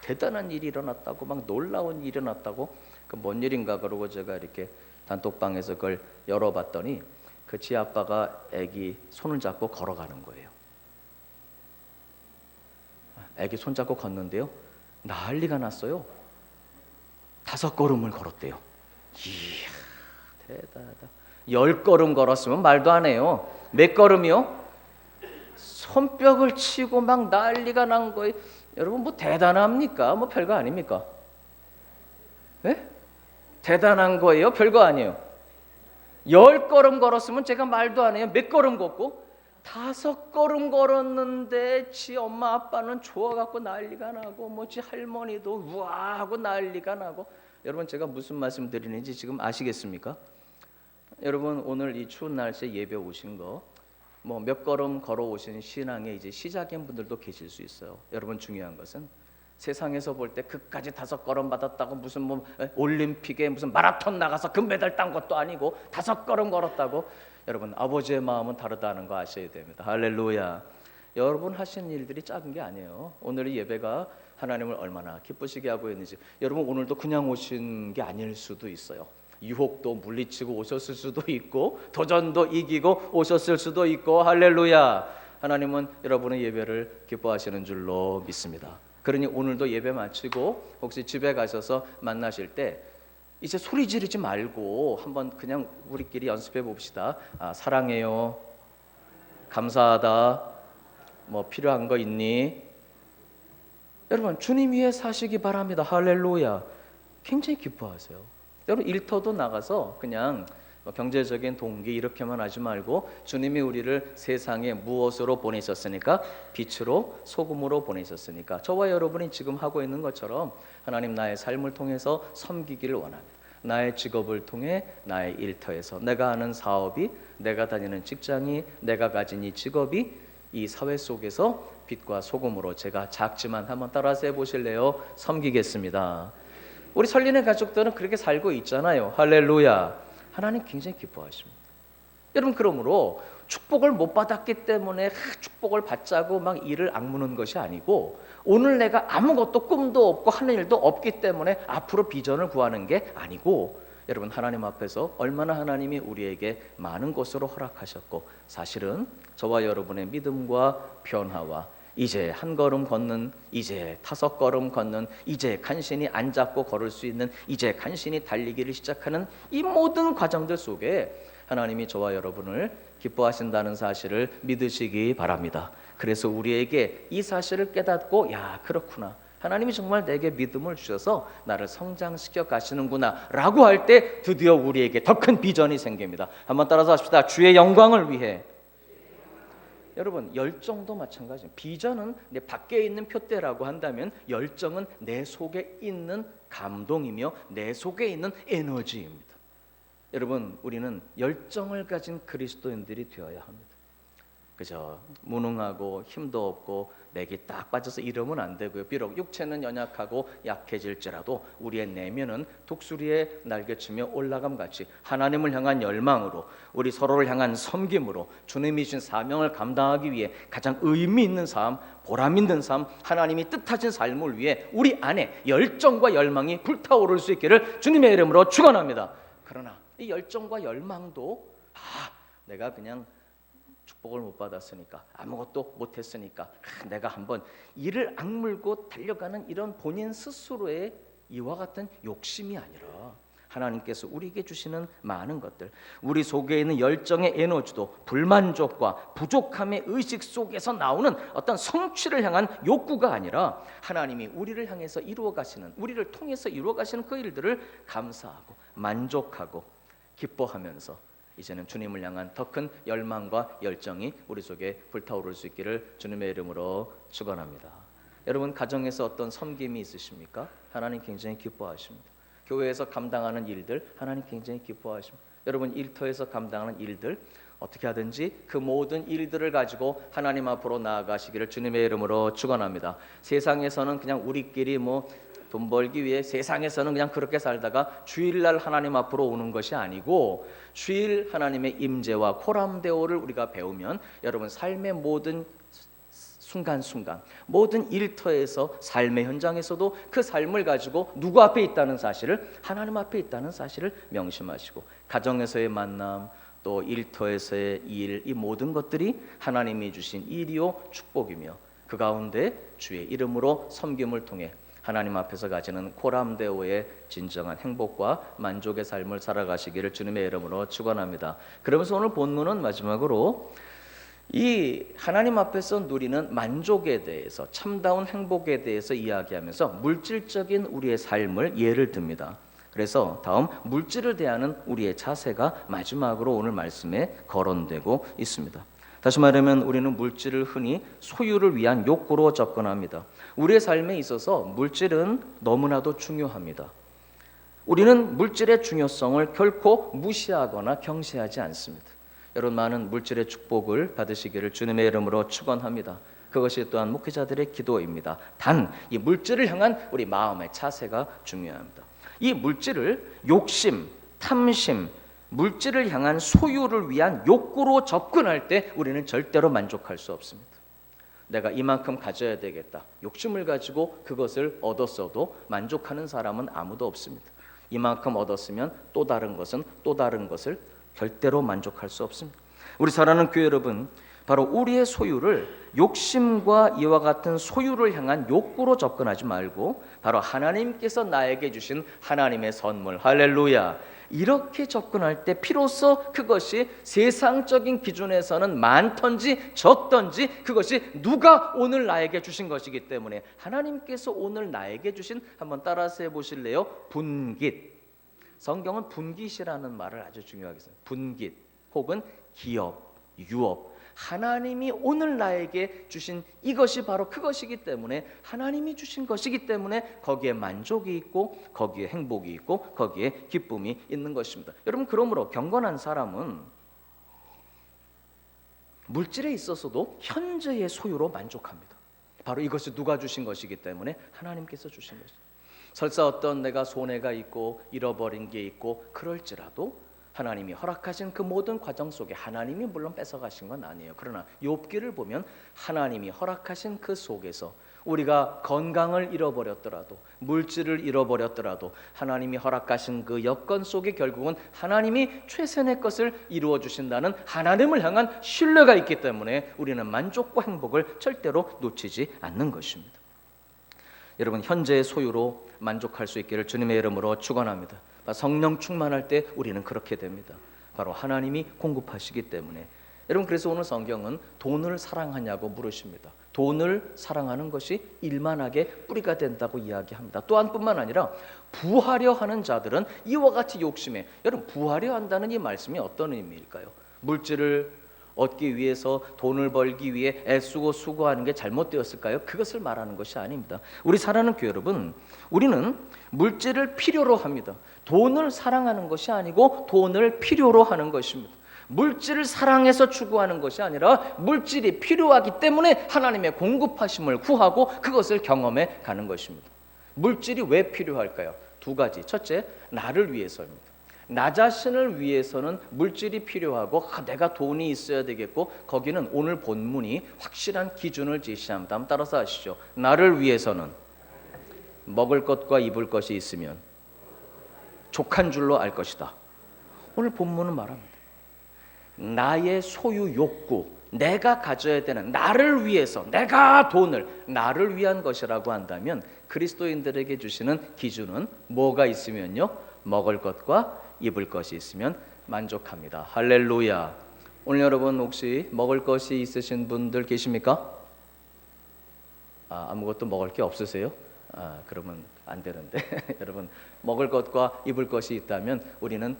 대단한 일이 일어났다고, 막 놀라운 일이 일어났다고, 뭔 일인가 그러고 제가 이렇게 단톡방에서 그걸 열어봤더니 지 아빠가 아기 손을 잡고 걸어가는 거예요. 애기 손잡고 걷는데요, 난리가 났어요. 5걸음을 걸었대요. 이야, 대단하다. 10걸음 걸었으면 말도 안 해요. 몇 걸음이요? 손뼉을 치고 막 난리가 난 거예요. 여러분, 뭐 대단합니까? 뭐 별거 아닙니까? 네? 대단한 거예요? 별거 아니에요. 10걸음 걸었으면 제가 말도 안 해요. 몇 걸음 걷고? 5걸음 걸었는데 지 엄마 아빠는 좋아갖고 난리가 나고 뭐 지 할머니도 우와 하고 난리가 나고. 여러분, 제가 무슨 말씀 드리는지 지금 아시겠습니까? 여러분, 오늘 이 추운 날씨에 예배 오신 거 뭐 몇 걸음 걸어오신 신앙의 이제 시작인 분들도 계실 수 있어요. 여러분, 중요한 것은 세상에서 볼 때 그까지 5걸음 받았다고 무슨 뭐 올림픽에 무슨 마라톤 나가서 금메달 딴 것도 아니고 5걸음 걸었다고. 여러분, 아버지의 마음은 다르다는 거 아셔야 됩니다. 할렐루야. 여러분 하신 일들이 작은 게 아니에요. 오늘 이 예배가 하나님을 얼마나 기쁘시게 하고 있는지. 여러분, 오늘도 그냥 오신 게 아닐 수도 있어요. 유혹도 물리치고 오셨을 수도 있고 도전도 이기고 오셨을 수도 있고. 할렐루야. 하나님은 여러분의 예배를 기뻐하시는 줄로 믿습니다. 그러니 오늘도 예배 마치고 혹시 집에 가셔서 만나실 때 이제 소리 지르지 말고 한번 그냥 우리끼리 연습해 봅시다. 사랑해요, 감사하다, 뭐 필요한 거 있니? 여러분, 주님 위해 사시기 바랍니다. 할렐루야. 굉장히 기뻐하세요. 여러분, 일터도 나가서 그냥 경제적인 동기 이렇게만 하지 말고 주님이 우리를 세상에 무엇으로 보내셨으니까? 빛으로, 소금으로 보내셨으니까 저와 여러분이 지금 하고 있는 것처럼 하나님, 나의 삶을 통해서 섬기기를 원합니다. 나의 직업을 통해, 나의 일터에서, 내가 하는 사업이, 내가 다니는 직장이, 내가 가진 이 직업이 이 사회 속에서 빛과 소금으로 제가 작지만 한번 따라서 해보실래요? 섬기겠습니다. 우리 설리는 가족들은 그렇게 살고 있잖아요. 할렐루야. 하나님 굉장히 기뻐하십니다. 여러분, 그러므로 축복을 못 받았기 때문에 축복을 받자고 막 이를 악무는 것이 아니고, 오늘 내가 아무것도 꿈도 없고 하는 일도 없기 때문에 앞으로 비전을 구하는 게 아니고, 여러분, 하나님 앞에서 얼마나 하나님이 우리에게 많은 것으로 허락하셨고, 사실은 저와 여러분의 믿음과 변화와 이제 한 걸음 걷는, 이제 5걸음 걷는, 이제 간신히 안 잡고 걸을 수 있는, 이제 간신히 달리기를 시작하는 이 모든 과정들 속에 하나님이 저와 여러분을 기뻐하신다는 사실을 믿으시기 바랍니다. 그래서 우리에게 이 사실을 깨닫고, 야, 그렇구나, 하나님이 정말 내게 믿음을 주셔서 나를 성장시켜 가시는구나 라고 할 때 드디어 우리에게 더 큰 비전이 생깁니다. 한번 따라서 합시다. 주의 영광을 위해. 여러분, 열정도 마찬가지입니다. 비전은 내 밖에 있는 표대라고 한다면 열정은 내 속에 있는 감동이며 내 속에 있는 에너지입니다. 여러분, 우리는 열정을 가진 그리스도인들이 되어야 합니다. 그저 무능하고 힘도 없고 맥이 딱 빠져서 이러면 안 되고요. 비록 육체는 연약하고 약해질지라도 우리의 내면은 독수리의 날개치며 올라감같이 하나님을 향한 열망으로, 우리 서로를 향한 섬김으로, 주님이 주신 사명을 감당하기 위해 가장 의미 있는 삶, 보람 있는 삶, 하나님이 뜻하신 삶을 위해 우리 안에 열정과 열망이 불타오를 수 있기를 주님의 이름으로 축원합니다. 그러나 이 열정과 열망도 내가 그냥 축복을 못 받았으니까, 아무것도 못했으니까 내가 한번 이를 악물고 달려가는 이런 본인 스스로의 이와 같은 욕심이 아니라, 하나님께서 우리에게 주시는 많은 것들, 우리 속에 있는 열정의 에너지도 불만족과 부족함의 의식 속에서 나오는 어떤 성취를 향한 욕구가 아니라, 하나님이 우리를 향해서 이루어 가시는, 우리를 통해서 이루어 가시는 그 일들을 감사하고 만족하고 기뻐하면서 이제는 주님을 향한 더 큰 열망과 열정이 우리 속에 불타오를 수 있기를 주님의 이름으로 축원합니다. 여러분, 가정에서 어떤 섬김이 있으십니까? 하나님 굉장히 기뻐하십니다. 교회에서 감당하는 일들 하나님 굉장히 기뻐하십니다. 여러분, 일터에서 감당하는 일들 어떻게 하든지 그 모든 일들을 가지고 하나님 앞으로 나아가시기를 주님의 이름으로 축원합니다. 세상에서는 그냥 우리끼리 돈 벌기 위해 세상에서는 그냥 그렇게 살다가 주일날 하나님 앞으로 오는 것이 아니고, 주일 하나님의 임재와 코람데오를 우리가 배우면 여러분, 삶의 모든 순간순간, 모든 일터에서, 삶의 현장에서도 그 삶을 가지고 누구 앞에 있다는 사실을, 하나님 앞에 있다는 사실을 명심하시고, 가정에서의 만남, 또 일터에서의 일, 이 모든 것들이 하나님이 주신 일이요 축복이며, 그 가운데 주의 이름으로 섬김을 통해 하나님 앞에서 가지는 코람데오의 진정한 행복과 만족의 삶을 살아가시기를 주님의 이름으로 축원합니다. 그러면서 오늘 본문은 마지막으로 이 하나님 앞에서 누리는 만족에 대해서, 참다운 행복에 대해서 이야기하면서 물질적인 우리의 삶을 예를 듭니다. 그래서 다음 물질을 대하는 우리의 자세가 마지막으로 오늘 말씀에 거론되고 있습니다. 다시 말하면 우리는 물질을 흔히 소유를 위한 욕구로 접근합니다. 우리의 삶에 있어서 물질은 너무나도 중요합니다. 우리는 물질의 중요성을 결코 무시하거나 경시하지 않습니다. 여러분, 많은 물질의 축복을 받으시기를 주님의 이름으로 축원합니다. 그것이 또한 목회자들의 기도입니다. 단 이 물질을 향한 우리 마음의 자세가 중요합니다. 이 물질을 욕심, 탐심, 물질을 향한 소유를 위한 욕구로 접근할 때 우리는 절대로 만족할 수 없습니다. 내가 이만큼 가져야 되겠다, 욕심을 가지고 그것을 얻었어도 만족하는 사람은 아무도 없습니다. 이만큼 얻었으면 또 다른 것을 절대로 만족할 수 없습니다. 우리 사랑하는 교회 여러분, 바로 우리의 소유를 욕심과 이와 같은 소유를 향한 욕구로 접근하지 말고 바로 하나님께서 나에게 주신 하나님의 선물, 할렐루야, 이렇게 접근할 때 비로소 그것이 세상적인 기준에서는 많던지 적던지 그것이 누가 오늘 나에게 주신 것이기 때문에 하나님께서 오늘 나에게 주신, 한번 따라서 해보실래요? 분깃. 성경은 분깃이라는 말을 아주 중요하게 씁니다. 분깃 혹은 기업, 유업. 하나님이 오늘 나에게 주신 이것이 바로 그것이기 때문에, 하나님이 주신 것이기 때문에 거기에 만족이 있고 거기에 행복이 있고 거기에 기쁨이 있는 것입니다. 여러분, 그러므로 경건한 사람은 물질에 있어서도 현재의 소유로 만족합니다. 바로 이것이 누가 주신 것이기 때문에 하나님께서 주신 것입니다. 설사 어떤 내가 손해가 있고 잃어버린 게 있고 그럴지라도 하나님이 허락하신 그 모든 과정 속에 하나님이 물론 뺏어가신 건 아니에요. 그러나 욥기를 보면 하나님이 허락하신 그 속에서 우리가 건강을 잃어버렸더라도, 물질을 잃어버렸더라도 하나님이 허락하신 그 여건 속에 결국은 하나님이 최선의 것을 이루어 주신다는 하나님을 향한 신뢰가 있기 때문에 우리는 만족과 행복을 절대로 놓치지 않는 것입니다. 여러분, 현재의 소유로 만족할 수 있기를 주님의 이름으로 축원합니다. 성령 충만할 때 우리는 그렇게 됩니다. 바로 하나님이 공급하시기 때문에. 여러분, 그래서 오늘 성경은 돈을 사랑하냐고 물으십니다. 돈을 사랑하는 것이 일만하게 뿌리가 된다고 이야기합니다. 또한 뿐만 아니라 부하려 하는 자들은 이와 같이 욕심에, 여러분, 부하려 한다는 이 말씀이 어떤 의미일까요? 물질을 얻기 위해서, 돈을 벌기 위해 애쓰고 수고하는 게 잘못되었을까요? 그것을 말하는 것이 아닙니다. 우리 사랑하는 교회 여러분, 우리는 물질을 필요로 합니다. 돈을 사랑하는 것이 아니고 돈을 필요로 하는 것입니다. 물질을 사랑해서 추구하는 것이 아니라 물질이 필요하기 때문에 하나님의 공급하심을 구하고 그것을 경험해 가는 것입니다. 물질이 왜 필요할까요? 두 가지. 첫째, 나를 위해서입니다. 나 자신을 위해서는 물질이 필요하고 내가 돈이 있어야 되겠고, 거기는 오늘 본문이 확실한 기준을 제시합니다. 한번 따라서 하시죠. 나를 위해서는 먹을 것과 입을 것이 있으면 족한 줄로 알 것이다. 오늘 본문은 말합니다. 나의 소유 욕구, 내가 가져야 되는, 나를 위해서, 내가 돈을 나를 위한 것이라고 한다면 그리스도인들에게 주시는 기준은 뭐가 있으면요? 먹을 것과 입을 것이 있으면 만족합니다. 할렐루야. 오늘 여러분 혹시 먹을 것이 있으신 분들 계십니까? 아무것도 먹을 게 없으세요? 그러면 안 되는데 여러분, 먹을 것과 입을 것이 있다면 우리는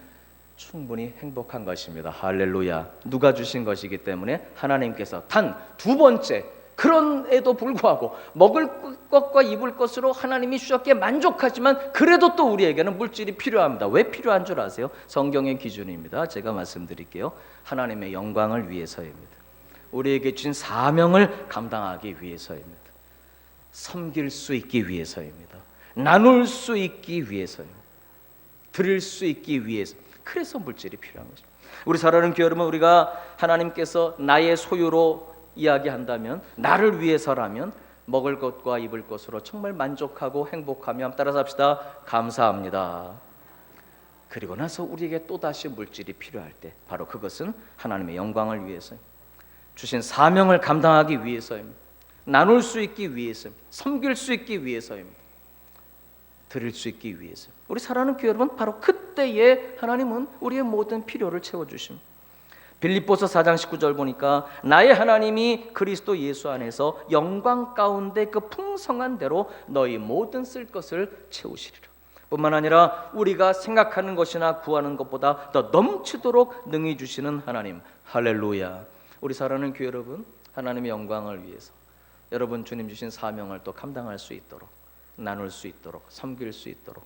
충분히 행복한 것입니다. 할렐루야. 누가 주신 것이기 때문에 하나님께서 단 두 번째, 그런에도 불구하고 먹을 것과 입을 것으로 하나님이 주셨기에 만족하지만 그래도 또 우리에게는 물질이 필요합니다. 왜 필요한 줄 아세요? 성경의 기준입니다. 제가 말씀드릴게요. 하나님의 영광을 위해서입니다. 우리에게 주신 사명을 감당하기 위해서입니다. 섬길 수 있기 위해서입니다. 나눌 수 있기 위해서입니다. 드릴 수 있기 위해서. 그래서 물질이 필요한 것입니다. 우리 사랑하는 교회 여러분, 우리가 하나님께서 나의 소유로 이야기한다면, 나를 위해서라면 먹을 것과 입을 것으로 정말 만족하고 행복하며, 따라서 합시다. 감사합니다. 그리고 나서 우리에게 또다시 물질이 필요할 때 바로 그것은 하나님의 영광을 위해서, 주신 사명을 감당하기 위해서입니다. 나눌 수 있기 위해서, 섬길 수 있기 위해서입니다. 드릴 수 있기 위해서. 우리 사랑하는 교회 여러분, 바로 그때에 하나님은 우리의 모든 필요를 채워주십니다. 빌립보서 4장 19절 보니까 나의 하나님이 그리스도 예수 안에서 영광 가운데 그 풍성한 대로 너희 모든 쓸 것을 채우시리라. 뿐만 아니라 우리가 생각하는 것이나 구하는 것보다 더 넘치도록 능히 주시는 하나님. 할렐루야. 우리 사랑하는 교회 여러분, 하나님의 영광을 위해서 여러분 주님 주신 사명을 또 감당할 수 있도록, 나눌 수 있도록, 섬길 수 있도록,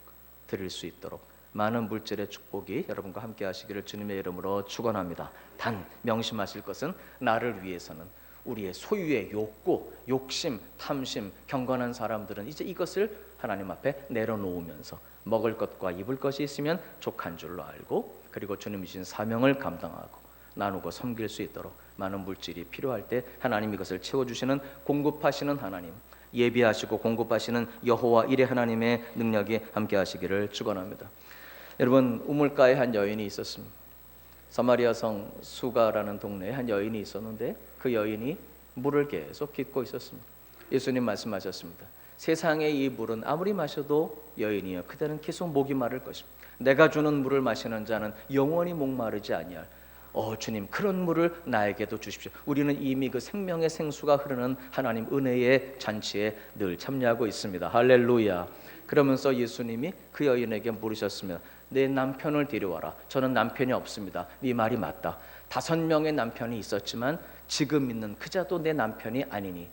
드릴 수 있도록 많은 물질의 축복이 여러분과 함께 하시기를 주님의 이름으로 축원합니다. 단 명심하실 것은 나를 위해서는 우리의 소유의 욕구, 욕심, 탐심, 경건한 사람들은 이제 이것을 하나님 앞에 내려놓으면서 먹을 것과 입을 것이 있으면 족한 줄로 알고, 그리고 주님 주신 사명을 감당하고 나누고 섬길 수 있도록 많은 물질이 필요할 때 하나님 이것을 채워주시는, 공급하시는 하나님, 예비하시고 공급하시는 여호와 일의 하나님의 능력이 함께 하시기를 축원합니다. 여러분, 우물가에 한 여인이 있었습니다. 사마리아 성 수가라는 동네에 한 여인이 있었는데 그 여인이 물을 계속 깃고 있었습니다. 예수님 말씀하셨습니다. 세상의 이 물은 아무리 마셔도 여인이여 그대는 계속 목이 마를 것입니다. 내가 주는 물을 마시는 자는 영원히 목마르지 아니할. 주님, 그런 물을 나에게도 주십시오. 우리는 이미 그 생명의 생수가 흐르는 하나님 은혜의 잔치에 늘 참여하고 있습니다. 할렐루야. 그러면서 예수님이 그 여인에게 물으셨습니다. 내 남편을 데려와라. 저는 남편이 없습니다. 네 말이 맞다. 5명의 남편이 있었지만 지금 있는 그자도 내 남편이 아니니.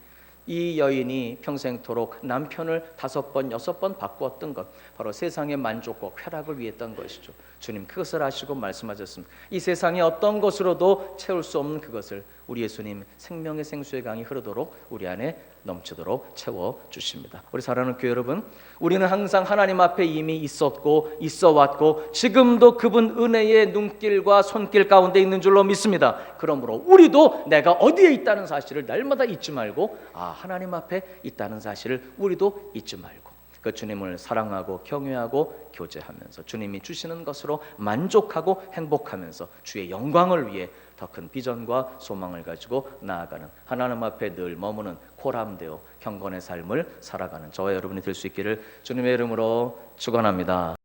이 여인이 평생토록 남편을 5번, 6번 바꾸었던 것, 바로 세상의 만족과 쾌락을 위했던 것이죠. 주님 그것을 아시고 말씀하셨습니다. 이 세상의 어떤 것으로도 채울 수 없는 그것을 우리 예수님 생명의 생수의 강이 흐르도록 우리 안에 넘치도록 채워주십니다. 우리 사랑하는 교회 여러분, 우리는 항상 하나님 앞에 이미 있었고 있어왔고 지금도 그분 은혜의 눈길과 손길 가운데 있는 줄로 믿습니다. 그러므로 우리도 내가 어디에 있다는 사실을 날마다 잊지 말고, 하나님 앞에 있다는 사실을 우리도 잊지 말고 그 주님을 사랑하고 경외하고 교제하면서 주님이 주시는 것으로 만족하고 행복하면서 주의 영광을 위해 더 큰 비전과 소망을 가지고 나아가는, 하나님 앞에 늘 머무는 코람되어 경건의 삶을 살아가는 저와 여러분이 될 수 있기를 주님의 이름으로 축원합니다.